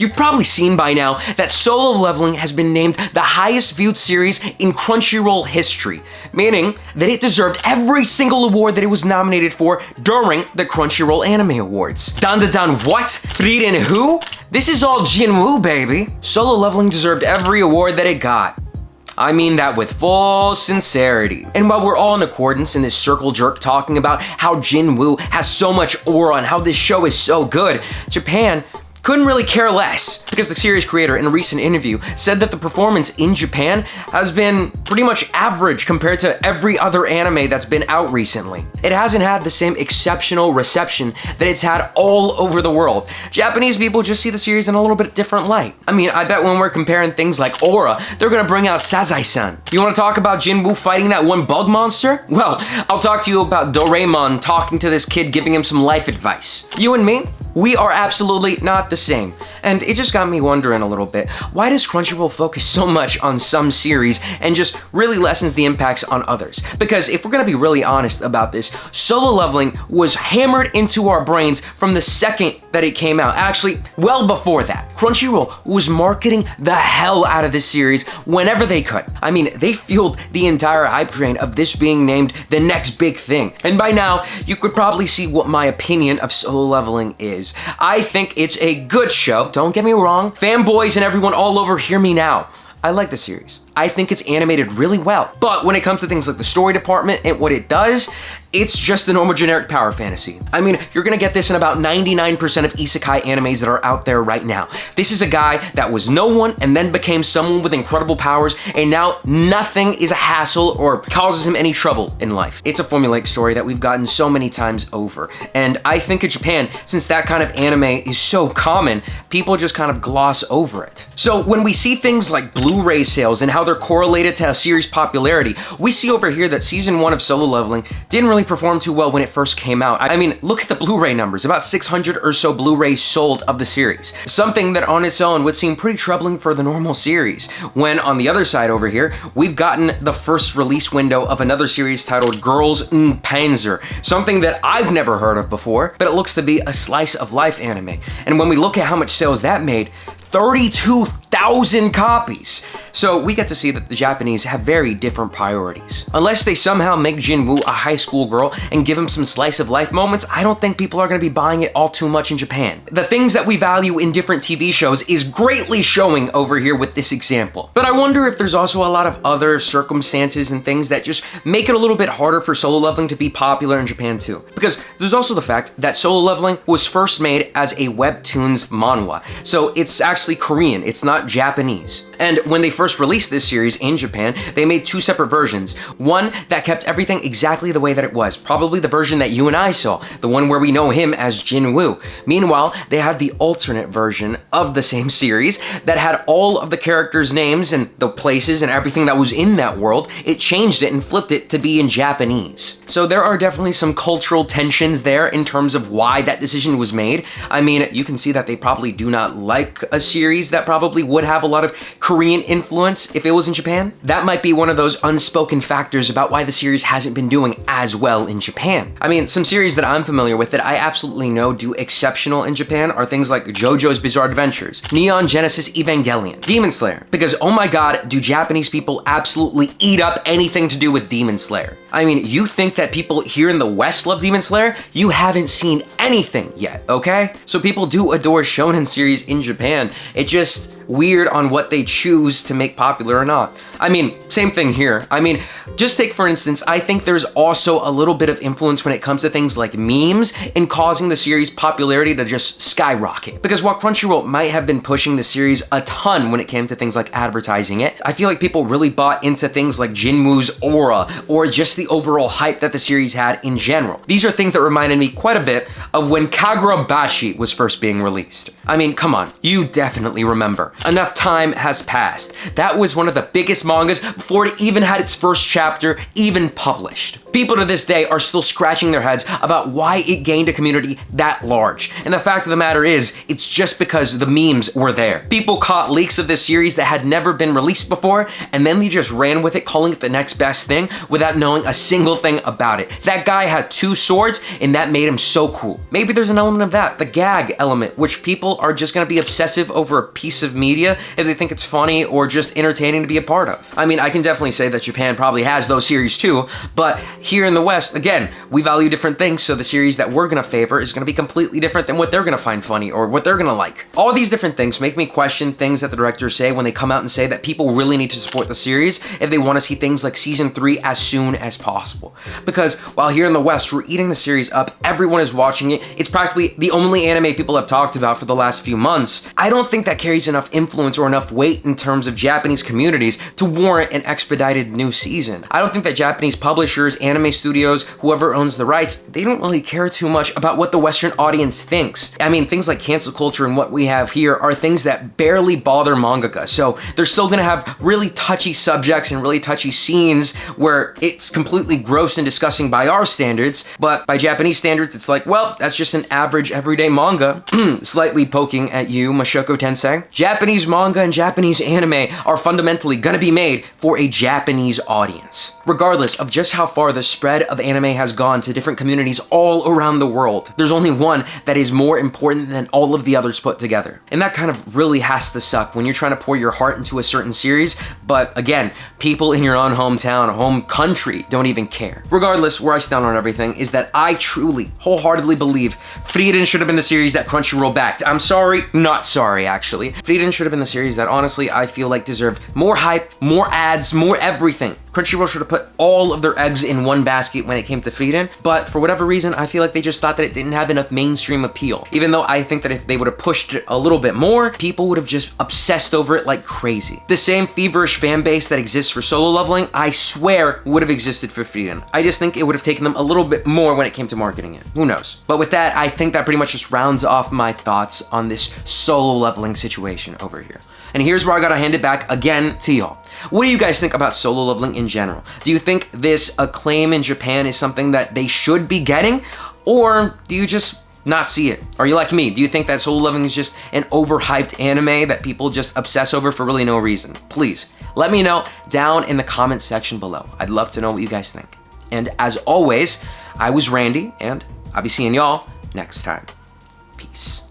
You've probably seen by now that Solo Leveling has been named the highest viewed series in Crunchyroll history, meaning that it deserved every single award that it was nominated for during the Crunchyroll Anime Awards. Dan what? Frieren who? This is all Jinwoo, baby. Solo Leveling deserved every award that it got. I mean that with full sincerity. And while we're all in accordance in this circle jerk talking about how Jinwoo has so much aura and how this show is so good, Japan couldn't really care less, because the series creator in a recent interview said that the performance in Japan has been pretty much average compared to every other anime that's been out recently. It hasn't had the same exceptional reception that it's had all over the world. Japanese people just see the series in a little bit different light. I mean, I bet when we're comparing things like aura, they're gonna bring out Sazai-san. You wanna talk about Jinwoo fighting that one bug monster? Well, I'll talk to you about Doraemon talking to this kid, giving him some life advice. You and me? We are absolutely not the same. And it just got me wondering a little bit, why does Crunchyroll focus so much on some series and just really lessens the impacts on others? Because if we're gonna be really honest about this, Solo Leveling was hammered into our brains from the second that it came out. Actually, well before that. Crunchyroll was marketing the hell out of this series whenever they could. I mean, they fueled the entire hype train of this being named the next big thing. And by now, you could probably see what my opinion of Solo Leveling is. I think it's a good show, don't get me wrong. Fanboys and everyone all over, hear me now. I like the series. I think it's animated really well. But when it comes to things like the story department and what it does, it's just a normal generic power fantasy. I mean, you're gonna get this in about 99% of isekai animes that are out there right now. This is a guy that was no one and then became someone with incredible powers, and now nothing is a hassle or causes him any trouble in life. It's a formulaic story that we've gotten so many times over. And I think in Japan, since that kind of anime is so common, people just kind of gloss over it. So when we see things like Blu-ray sales and how they're correlated to a series' popularity, we see over here that season 1 of Solo Leveling didn't really perform too well when it first came out. I mean, look at the Blu-ray numbers, about 600 or so Blu-rays sold of the series. Something that on its own would seem pretty troubling for the normal series. When on the other side over here, we've gotten the first release window of another series titled Girls in Panzer, something that I've never heard of before, but it looks to be a slice of life anime. And when we look at how much sales that made, 32,000 copies. So we get to see that the Japanese have very different priorities. Unless they somehow make Jinwoo a high school girl and give him some slice of life moments, I don't think people are gonna be buying it all too much in Japan. The things that we value in different TV shows is greatly showing over here with this example. But I wonder if there's also a lot of other circumstances and things that just make it a little bit harder for Solo Leveling to be popular in Japan too. Because there's also the fact that Solo Leveling was first made as a webtoons manhwa. So it's actually Korean, it's not Japanese. And when they first released this series in Japan, they made two separate versions. One that kept everything exactly the way that it was, probably the version that you and I saw, the one where we know him as Jinwoo. Meanwhile, they had the alternate version of the same series that had all of the characters' names and the places and everything that was in that world. It changed it and flipped it to be in Japanese. So there are definitely some cultural tensions there in terms of why that decision was made. I mean, you can see that they probably do not like a series that probably would have a lot of Korean influence if it was in Japan. That might be one of those unspoken factors about why the series hasn't been doing as well in Japan. I mean, some series that I'm familiar with that I absolutely know do exceptional in Japan are things like JoJo's Bizarre Adventures, Neon Genesis Evangelion, Demon Slayer, because oh my god, do Japanese people absolutely eat up anything to do with Demon Slayer. I mean, you think that people here in the West love Demon Slayer? You haven't seen anything yet, okay? So people do adore shonen series in Japan. It just weird on what they choose to make popular or not. I mean, same thing here. I mean, just take for instance, I think there's also a little bit of influence when it comes to things like memes in causing the series' popularity to just skyrocket. Because while Crunchyroll might have been pushing the series a ton when it came to things like advertising it, I feel like people really bought into things like Jinwoo's aura or just the overall hype that the series had in general. These are things that reminded me quite a bit of when Kagurabashi was first being released. I mean, come on, you definitely remember. Enough time has passed. That was one of the biggest mangas before it even had its first chapter even published. People to this day are still scratching their heads about why it gained a community that large. And the fact of the matter is, it's just because the memes were there. People caught leaks of this series that had never been released before, and then they just ran with it, calling it the next best thing without knowing a single thing about it. That guy had 2 swords, and that made him so cool. Maybe there's an element of that, the gag element, which people are just gonna be obsessive over a piece of media if they think it's funny or just entertaining to be a part of. I mean, I can definitely say that Japan probably has those series too, but here in the West, again, we value different things, so the series that we're gonna favor is gonna be completely different than what they're gonna find funny or what they're gonna like. All these different things make me question things that the directors say when they come out and say that people really need to support the series if they want to see things like season 3 as soon as possible. Because while here in the West we're eating the series up, everyone is watching it, it's practically the only anime people have talked about for the last few months, I don't think that carries enough influence or enough weight in terms of Japanese communities to warrant an expedited new season. I don't think that Japanese publishers, anime studios, whoever owns the rights, they don't really care too much about what the Western audience thinks. I mean, things like cancel culture and what we have here are things that barely bother mangaka, so they're still gonna have really touchy subjects and really touchy scenes where it's completely gross and disgusting by our standards, but by Japanese standards, it's like, well, that's just an average everyday manga. Slightly poking at you, Mashoko Tensei. Japanese manga and Japanese anime are fundamentally gonna be made for a Japanese audience. Regardless of just how far the spread of anime has gone to different communities all around the world, there's only one that is more important than all of the others put together. And that kind of really has to suck when you're trying to pour your heart into a certain series, but again, people in your own hometown, home country don't even care. Regardless, where I stand on everything is that I truly, wholeheartedly believe Frieren should have been the series that Crunchyroll backed. I'm sorry, not sorry actually. Frieren should have been the series that honestly I feel like deserved more hype, more ads, more everything. Crunchyroll should have put all of their eggs in one basket when it came to Frieren, but for whatever reason, I feel like they just thought that it didn't have enough mainstream appeal. Even though I think that if they would have pushed it a little bit more, people would have just obsessed over it like crazy. The same feverish fan base that exists for Solo Leveling, I swear would have existed for Frieren. I just think it would have taken them a little bit more when it came to marketing it. Who knows? But with that, I think that pretty much just rounds off my thoughts on this Solo Leveling situation over here. And here's where I gotta hand it back again to y'all. What do you guys think about Solo Leveling in general? Do you think this acclaim in Japan is something that they should be getting? Or do you just not see it? Are you like me? Do you think that Solo Leveling is just an overhyped anime that people just obsess over for really no reason? Please, let me know down in the comment section below. I'd love to know what you guys think. And as always, I was Randy, and I'll be seeing y'all next time. Peace.